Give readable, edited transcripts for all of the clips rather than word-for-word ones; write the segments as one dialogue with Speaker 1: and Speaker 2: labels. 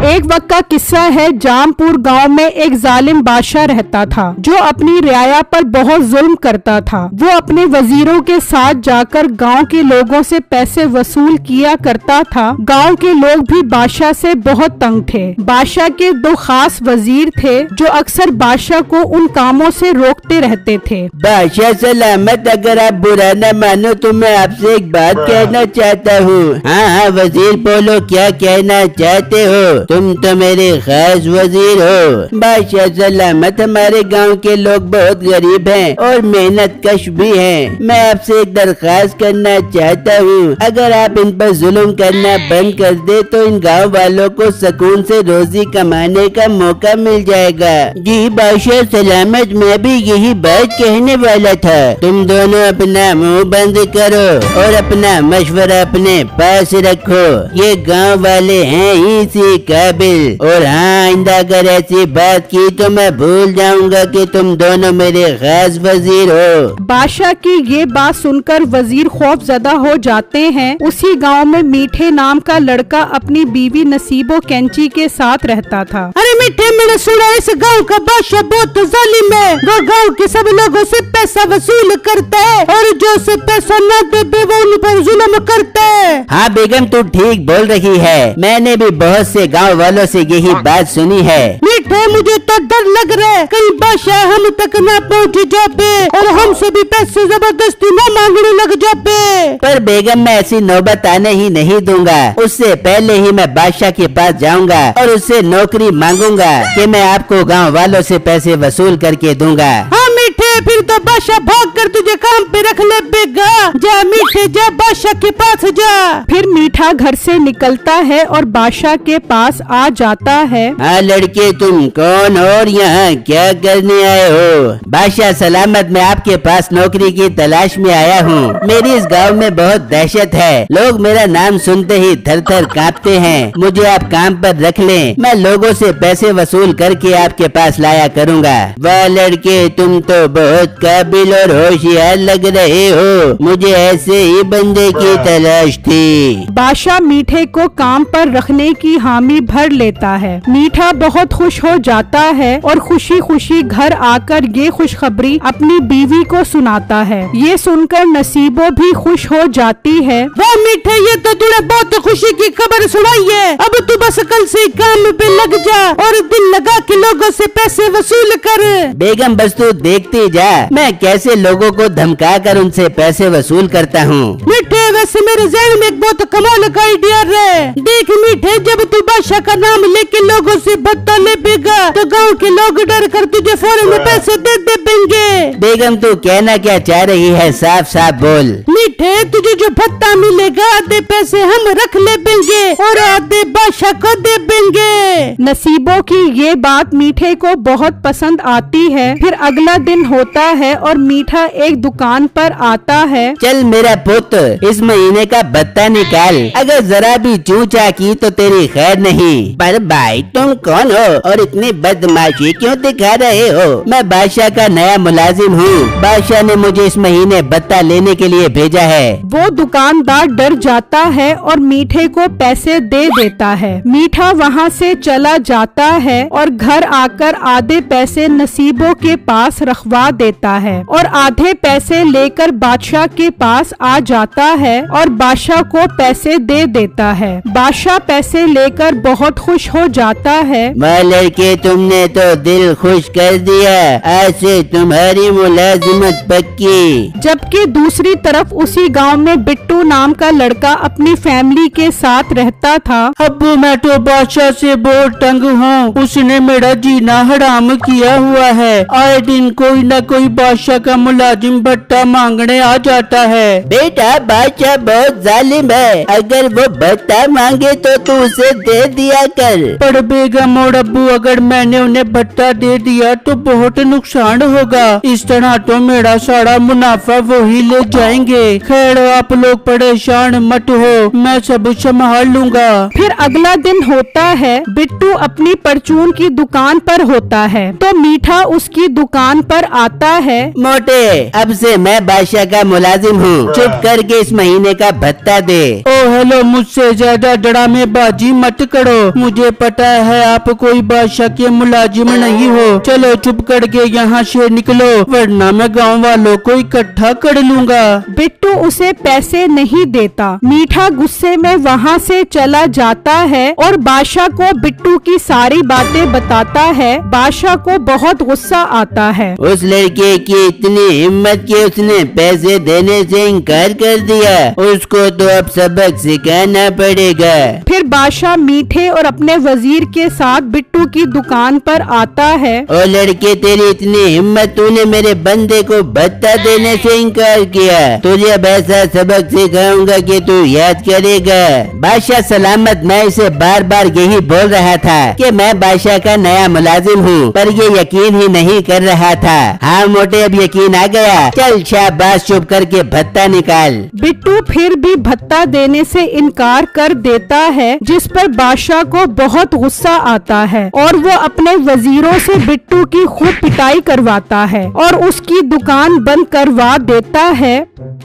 Speaker 1: एक वक्त का किस्सा है। जामपुर गांव में एक जालिम बादशाह रहता था जो अपनी रियाया पर बहुत जुल्म करता था। वो अपने वजीरों के साथ जाकर गांव के लोगों से पैसे वसूल किया करता था। गांव के लोग भी बादशाह से बहुत तंग थे। बादशाह के दो खास वजीर थे जो अक्सर बादशाह को उन कामों से रोकते रहते थे।
Speaker 2: बादशाह सलामत, अगर आप बुरा न मानो तो मैं आपसे एक बात कहना चाहता हूँ। हाँ वजीर बोलो, क्या कहना चाहते हो? तुम तो मेरे खास वजीर हो। बादशाह सलामत, हमारे गांव के लोग बहुत गरीब हैं और मेहनत कश भी हैं। मैं आपसे एक दरख्वास्त करना चाहता हूँ, अगर आप इन पर जुल्म करना बंद कर दे तो इन गांव वालों को सुकून से रोजी कमाने का मौका मिल जाएगा। जी बादशाह सलामत, मैं भी यही बात कहने वाला था। तुम दोनों अपना मुंह बंद करो और अपना मशवरा अपने पास रखो। ये गांव वाले हैं इसी काबिल, और हाँ आइंदा अगर ऐसी बात की तो मैं भूल जाऊंगा कि तुम दोनों मेरे खास वजीर हो।
Speaker 1: बादशाह की ये बात सुनकर वजीर खौफजदा हो जाते हैं। उसी गांव में मीठे नाम का लड़का अपनी बीवी नसीबो कैंची के साथ रहता था।
Speaker 3: अरे मीठे, मैंने सुना इस गांव का बादशाह बहुत जालिम है। वो गांव के सब लोगों से पैसा वसूल करता है और जो से पैसा न दे वो उन पर जुल्म करता है।
Speaker 2: हाँ बेगम, तू ठीक बोल रही है। मैंने भी बहुत से गांव वालों से यही बात सुनी है।
Speaker 3: मीठे, मुझे तो डर लग रहा है कहीं बादशाह हम तक न पहुँच जाए और हमसे भी पैसे जबरदस्ती न मांगने लग जाए।
Speaker 2: पर बेगम, मैं ऐसी नौबत आने ही नहीं दूंगा। उससे पहले ही मैं बादशाह के पास जाऊंगा और उससे नौकरी मांगूंगा कि मैं आपको गांव वालों से पैसे वसूल करके दूंगा।
Speaker 3: हाँ मीठे, फिर तो बादशाह भाग कर तुझे काम पे रख ले बेगा। जा मीठे, जा बादशाह के पास जा।
Speaker 1: फिर मीठा घर से निकलता है और बादशाह के पास आ जाता है।
Speaker 2: हाँ लड़के, तुम कौन और यहाँ क्या करने आए हो? बादशाह सलामत, मैं आपके पास नौकरी की तलाश में आया हूँ। मेरी इस गांव में बहुत दहशत है। लोग मेरा नाम सुनते ही थर थर कांपते हैं। मुझे आप काम पर रख लें, मैं लोगों से पैसे वसूल करके आपके पास लाया करूँगा। वाह लड़के, तुम तो बहुत काबिल और होशियार लग रहे हो। मुझे ऐसे ही बंदे की तलाश थी।
Speaker 1: बादशाह मीठे को काम पर रखने की हामी भर लेता है। मीठा बहुत खुश हो जाता है और खुशी खुशी घर आकर ये खुशखबरी अपनी बीवी को सुनाता है। ये सुनकर नसीबो भी खुश हो जाती है।
Speaker 3: वाह मीठे, ये तो तूने बहुत खुशी की खबर सुनाई है। अब तू बस कल से काम पे लग जा और दिल लगा के लोगों से पैसे वसूल कर।
Speaker 2: बेगम बस तू देखती जा, मैं कैसे लोगों को धमका कर उनसे पैसे वसूल करता हूँ।
Speaker 3: मीठे, वैसे मेरे जहन में एक बहुत कमाल का आइडिया है। देख मीठे, जब तू बादशाह का नाम लेके लोगों से भत्ता ले बेगा तो गांव के लोग डर कर तुझे फौरन पैसे दे देंगे।
Speaker 2: बेगम तू कहना क्या चाह रही है? साफ साफ बोल।
Speaker 3: मीठे, तुझे जो भत्ता मिलेगा आधे पैसे हम रख ले देंगे और आधे बादशाह को दे देंगे।
Speaker 1: नसीबो की ये बात मीठे को बहुत पसंद आती है। फिर अगला दिन होता है और मीठा एक दुकान पर आता है।
Speaker 2: चल मेरा पुत्र, इस महीने का भत्ता निकाल। अगर जरा भी चूचा की तो तेरी खैर नहीं। पर भाई तुम कौन हो और इतनी बदमाशी क्यों दिखा रहे हो? मैं बादशाह का नया मुलाजिम हूँ। बादशाह ने मुझे इस महीने भत्ता लेने के लिए भेजा है।
Speaker 1: वो दुकानदार डर जाता है और मीठे को पैसे दे देता है। मीठा वहाँ से चला जाता है और घर आकर आधे पैसे नसीबों के पास रखवा देता है और आधे पैसे लेकर बादशाह के पास आ जाता है और बादशाह को पैसे दे देता है। बादशाह पैसे लेकर बहुत खुश हो जाता है।
Speaker 2: वाह लड़के, तुमने तो दिल खुश कर दिया। आज से तुम्हारी मुलाजिमत पक्की।
Speaker 1: जबकि दूसरी तरफ उसी गांव में बिट्टू नाम का लड़का अपनी फैमिली के साथ रहता था।
Speaker 4: अब्बू, मैं तो बादशाह से बहुत तंग हूँ। उसने मेरा जीना हराम किया हुआ है। आए दिन कोई न कोई बादशाह का मुलाजिम भत्ता मांगने आ जाता है।
Speaker 2: बेटा, बादशाह बहुत जालिम है। अगर वो भत्ता मांगे तो तू उसे दे दिया कर।
Speaker 4: पर बेगम और अब्बू, अगर मैंने उन्हें भत्ता दे दिया तो बहुत नुकसान होगा। इस तरह तो मेरा सारा मुनाफा वही ले जाएंगे। खैर, आप लोग परेशान मत हो, मैं सब संभाल लूंगा।
Speaker 1: फिर अगला दिन होता है। बिट्टू अपनी परचून की दुकान पर होता है तो मीठा उसकी दुकान पर आता है।
Speaker 2: मोटे, अब से मैं बादशाह का मुलाजिम हूँ, चुप करके इस महीने का भत्ता दे।
Speaker 4: ओ हेलो, मुझसे ज्यादा ड्रामेबाजी मत करो। मुझे पता है आप कोई बादशाह के मुलाजिम नहीं हो। चलो चुप करके यहाँ से निकलो, वरना मैं गाँव वालों को इकट्ठा कर लूंगा।
Speaker 1: बिट्टू उसे पैसे नहीं देता। मीठा गुस्से में वहाँ से चला जाता है और बादशाह को बिट्टू की सारी बातें बताता है। बादशाह को बहुत गुस्सा आता है।
Speaker 2: उस लड़के की इतनी हिम्मत कि उसने पैसे देने से इनकार कर दिया, उसको तो अब सबक सिखाना पड़ेगा।
Speaker 1: फिर बादशाह मीठे और अपने वजीर के साथ बिट्टू की दुकान पर आता है।
Speaker 2: ओ लड़के, तेरी इतनी हिम्मत, तूने मेरे बंदे को भत्ता देने से इनकार किया। तुझे अब ऐसा सबक सिखाऊंगा कि तू याद करेगा। बादशाह सलामत, मैं इसे बार बार यही बोल रहा था कि मैं बादशाह का नया मुलाजिम हूँ, पर ये यकीन ही नहीं कर रहा था। हाँ मोटे, अब यकीन आ गया। चल शाबाश, चुप करके भत्ता निकाल।
Speaker 1: बिट्टू फिर भी भत्ता देने से इनकार कर देता है, जिस पर बादशाह को बहुत गुस्सा आता है और वो अपने वजीरों से बिट्टू की खूब पिटाई करवाता है और उसकी दुकान बंद करवा देता है।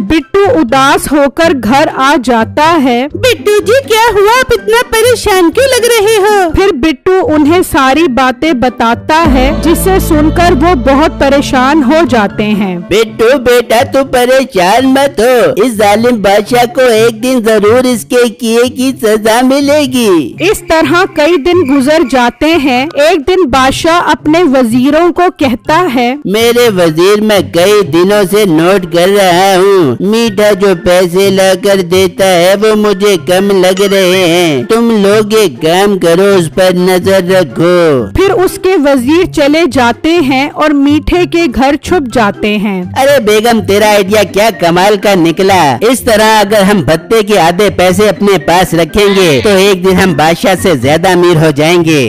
Speaker 1: बिट्टू उदास होकर घर आ जाता है।
Speaker 3: बिट्टू जी, क्या हुआ? आप इतना परेशान क्यों लग रहे हो?
Speaker 1: फिर बिट्टू उन्हें सारी बातें बताता है, जिसे सुनकर वो बहुत परेशान हो जाते हैं।
Speaker 2: बिट्टू बेटा, तू परेशान मत हो। इस जालिम बादशाह को एक दिन जरूर इसके किए की सजा मिलेगी।
Speaker 1: इस तरह कई दिन गुजर जाते हैं। एक दिन बादशाह अपने वजीरों को कहता है,
Speaker 2: मेरे वजीर, मैं कई दिनों से नोट कर रहा हूँ, मीठा जो पैसे लाकर देता है वो मुझे कम लग रहे हैं। तुम लोग एक काम करो, उस पर नजर रखो।
Speaker 1: फिर उसके वजीर चले जाते हैं और मीठे के घर छुप जाते हैं।
Speaker 2: अरे बेगम, तेरा आइडिया क्या कमाल का निकला। इस तरह अगर हम भत्ते के आधे पैसे अपने पास रखेंगे तो एक दिन हम बादशाह से ज्यादा अमीर हो जाएंगे।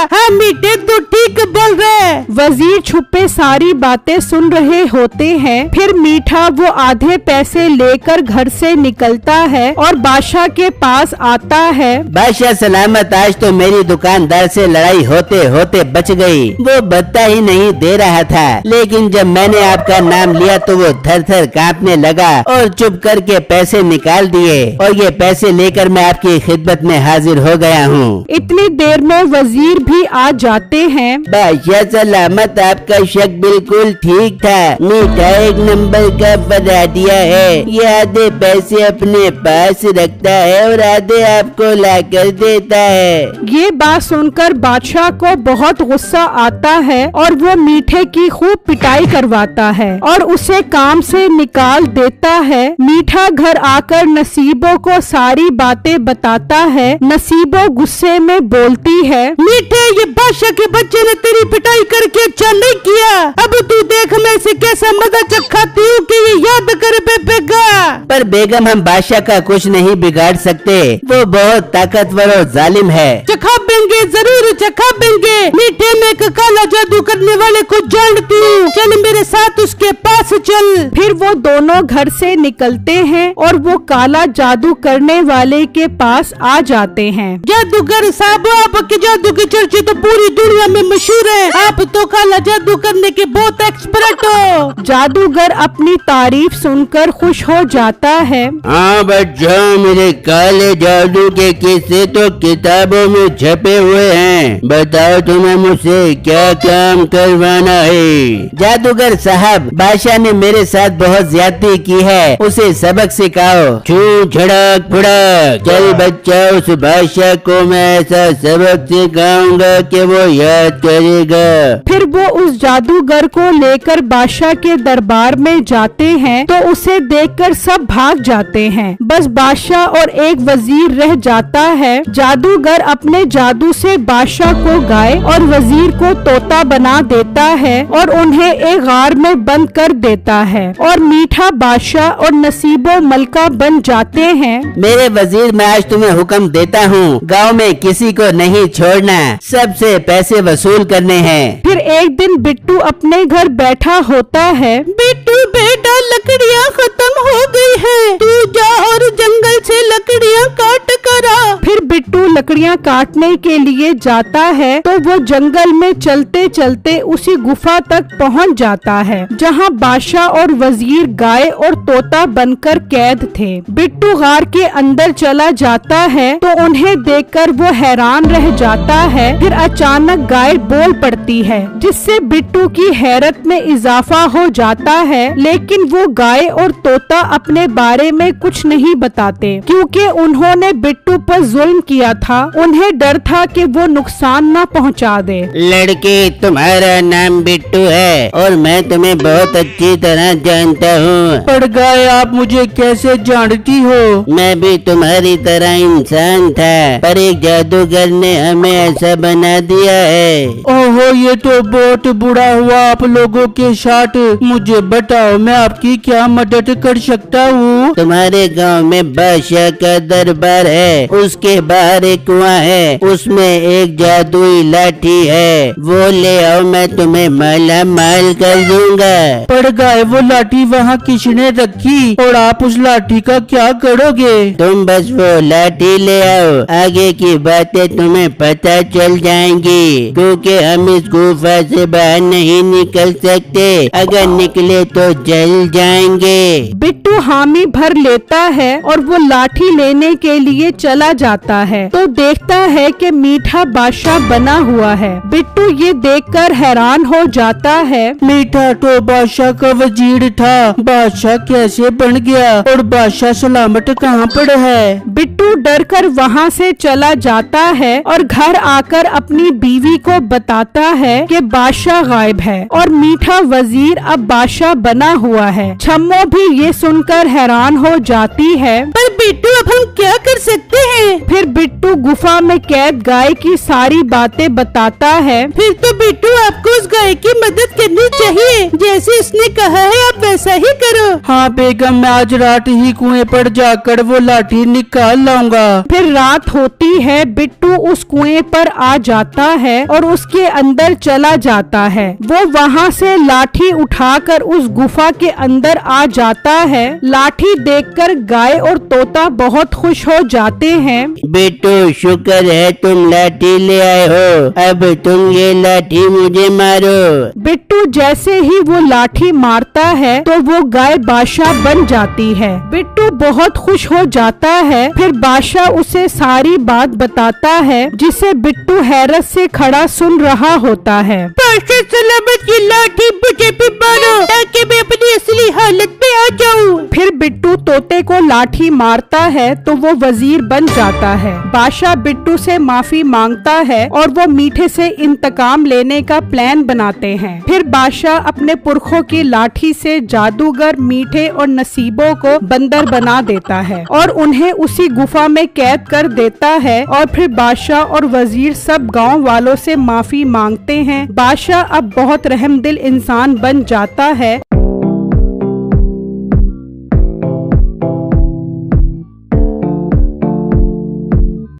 Speaker 3: हाँ मीठे, तू ठीक बोल रहे।
Speaker 1: वजीर छुपे सारी बातें सुन रहे होते हैं। फिर मीठा वो आधे पैसे लेकर घर से निकलता है और बादशाह के पास आता है।
Speaker 2: बादशाह सलामत, आज तो मेरी दुकानदार से लड़ाई होते होते बच गई। वो भत्ता ही नहीं दे रहा था, लेकिन जब मैंने आपका नाम लिया तो वो थर थर कांपने लगा और चुप करके पैसे निकाल दिए और ये पैसे लेकर मैं आपकी खिदमत में हाजिर हो गया हूँ।
Speaker 1: इतनी देर में वजीर भी आ जाते हैं।
Speaker 2: बादशाह सलामत, आपका शक बिल्कुल ठीक था। मीठा एक नंबर का बराडिया है। ये आधे पैसे अपने पास रखता है और आधे आपको लाकर देता है।
Speaker 1: ये बात सुनकर बादशाह को बहुत गुस्सा आता है और वो मीठे की खूब पिटाई करवाता है और उसे काम से निकाल देता है। मीठा घर आकर नसीबों को सारी बातें बताता है। नसीबों गुस्से में बोलती है,
Speaker 3: मीठे, ये बादशाह के बच्चे ने तेरी पिटाई करके अच्छा नहीं किया। अब तू देख मैं इसे कैसा मजा चखाती हूँ कि ये याद कर बेगा।
Speaker 2: पर बेगम, हम बादशाह का कुछ नहीं बिगाड़ सकते, वो बहुत ताकतवर और जालिम है।
Speaker 3: चखा बेंगे, जरूर चखा बेंगे। मीठे, में एक काला जादू करने वाले को जानती हूँ, चल मेरे साथ उसके पास चल।
Speaker 1: फिर वो दोनों घर से निकलते हैं और वो काला जादू करने वाले के पास आ जाते हैं।
Speaker 3: जादूगर साहब, आपके जादू की चर्चा तो पूरी दुनिया में मशहूर है। आप तो काला जादू करने के बहुत एक्सपर्ट हो।
Speaker 1: जादूगर अपनी तारीफ सुनकर खुश हो जाता है।
Speaker 2: हाँ बच्चों, मेरे काले जादू के किस्से तो किताबों में छपे हुए हैं। बताओ तुम्हें मुझसे क्या काम करवाना है। जादूगर साहब, बादशाह ने मेरे साथ बहुत ज्यादती की है, उसे सबक सिखाओ। छू झड़क फुड़क। चल बच्चा, उस बादशाह को मैं ऐसा सबक सिखाऊंगा कि वो याद करेगा।
Speaker 1: फिर वो उस जादूगर को लेकर बादशाह के दरबार में जाते हैं तो उसे देखकर सब भाग जाते हैं। बस बादशाह और एक वजीर रह जाता है। जादूगर अपने जादू से बादशाह को गाय और वजीर को तोता बना देता है और उन्हें एक गार में बंद कर देता है और मीठा बादशाह और नसीबो मलका बन जाते हैं।
Speaker 2: मेरे वजीर, मैं आज तुम्हें हुक्म देता हूँ, गांव में किसी को नहीं छोड़ना, सबसे पैसे वसूल करने हैं।
Speaker 1: फिर एक दिन बिट्टू अपने घर बैठा होता है।
Speaker 3: बिट्टू बेटा, लकड़ियाँ खत्म हो गई है, तू जा और जंगल से लकड़ियाँ काट कर आ।
Speaker 1: फिर बिट्टू लकड़ियाँ काटने के लिए जाता है तो वो जंगल में चलते चलते उसी गुफा तक पहुँच जाता है जहाँ बादशाह और वजीर गाय और तोता बनकर कैद थे। बिट्टू गार के अंदर चला जाता है तो उन्हें देखकर वो हैरान रह जाता है। फिर अचानक गाय बोल पड़ती है जिससे बिट्टू की हैरत में इजाफा हो जाता है, लेकिन वो गाय और तोता अपने बारे में कुछ नहीं बताते क्योंकि उन्होंने बिट्टू पर जुल्म किया था। उन्हें डर था कि वो नुकसान न पहुंचा दे।
Speaker 2: लड़के, तुम्हारा नाम बिट्टू है और मैं तुम्हें बहुत अच्छी तरह जानता हूँ।
Speaker 4: पर गाय, आप मुझे कैसे जानती हो?
Speaker 2: मैं भी तुम्हारी तरह इंसान था, पर एक जादूगर ने हमें ऐसा बना दिया है।
Speaker 4: ओहो, ये तो बहुत बुरा हुआ आप लोगों के साथ। मुझे बताओ, मैं आपकी क्या मदद कर सकता हूँ?
Speaker 2: तुम्हारे गांव में बादशाह का दरबार है, उसके बाहर एक कुआं है, उसमें एक जादुई लाठी है, वो ले आओ, मैं तुम्हें माला माल कर दूंगा।
Speaker 4: पर गाय, वो लाठी वहाँ किसने रखी और आप उस लाठी का क्या करोगे?
Speaker 2: तुम बस वो लाठी ले आओ, आगे की बातें तुम्हें पता चल जाएंगी, क्योंकि हम इस गुफा से बाहर नहीं निकल सकते, अगर निकले तो जल जाएंगे।
Speaker 1: बिट्टू हामी भर लेता है और वो लाठी लेने के लिए चला जाता है तो देखता है कि मीठा बादशाह बना हुआ है। बिट्टू ये देखकर हैरान हो जाता है।
Speaker 4: मीठा तो बादशाह का वजीर था, बादशाह कैसे बन गया और बादशाह सलामत कहाँ पर है?
Speaker 1: बिट्टू डरकर वहाँ से चला जाता है और घर आकर अपनी बीवी को बताता है कि बादशाह गायब है और मीठा वजीर अब बादशाह बना हुआ है। छम्मो भी ये सुनकर हैरान हो जाती है।
Speaker 3: पर बिट्टू, अब हम क्या कर सकते हैं?
Speaker 1: फिर बिट्टू गुफा में कैद गाय की सारी बातें बताता है।
Speaker 3: फिर तो बिट्टू, आपको उस गाय की मदद करनी चाहिए, जैसे उसने कहा है आप वैसा ही करो।
Speaker 4: हाँ बेगम, मैं आज रात ही कुएं पर जाकर वो लाठी निकाल लाऊंगा।
Speaker 1: फिर रात होती है। बिट्टू उस कुएं पर आ जाता है और उसके अंदर चला जाता है। वो वहाँ से लाठी उठाकर उस गुफा के अंदर आ जाता है। लाठी देखकर गाय और तोता बहुत खुश हो जाते हैं।
Speaker 2: बिट्टू, शुक्र है तुम लाठी ले आए हो, अब तुम ये लाठी मुझे मारो।
Speaker 1: बिट्टू जैसे ही वो लाठी मारता है तो वो गाय बादशाह बन जाती है। बिट्टू बहुत खुश हो जाता है। फिर बादशाह उसे सारी बात बताता है जिसे बिट्टू हैरत से खड़ा सुन रहा होता है।
Speaker 3: बादशाह सलामत, ये लाठी मुझे भी मारो ताकि मैं अपनी असली हालत में आ जाऊँ।
Speaker 1: फिर बिट्टू तोते को लाठी मारता है तो वो वजीर बन जाता है। बादशाह बिट्टू से माफी मांगता है और वो मीठे से इंतकाम लेने का प्लान बनाते हैं। फिर बादशाह अपने पुरखों की लाठी से जादूगर मीठे और नसीबों को बंदर बना देता है और उन्हें उसी गुफा में कैद कर देता है। और फिर बादशाह और वजीर सब गांव वालों से माफी मांगते हैं। बादशाह अब बहुत रहमदिल इंसान बन जाता है।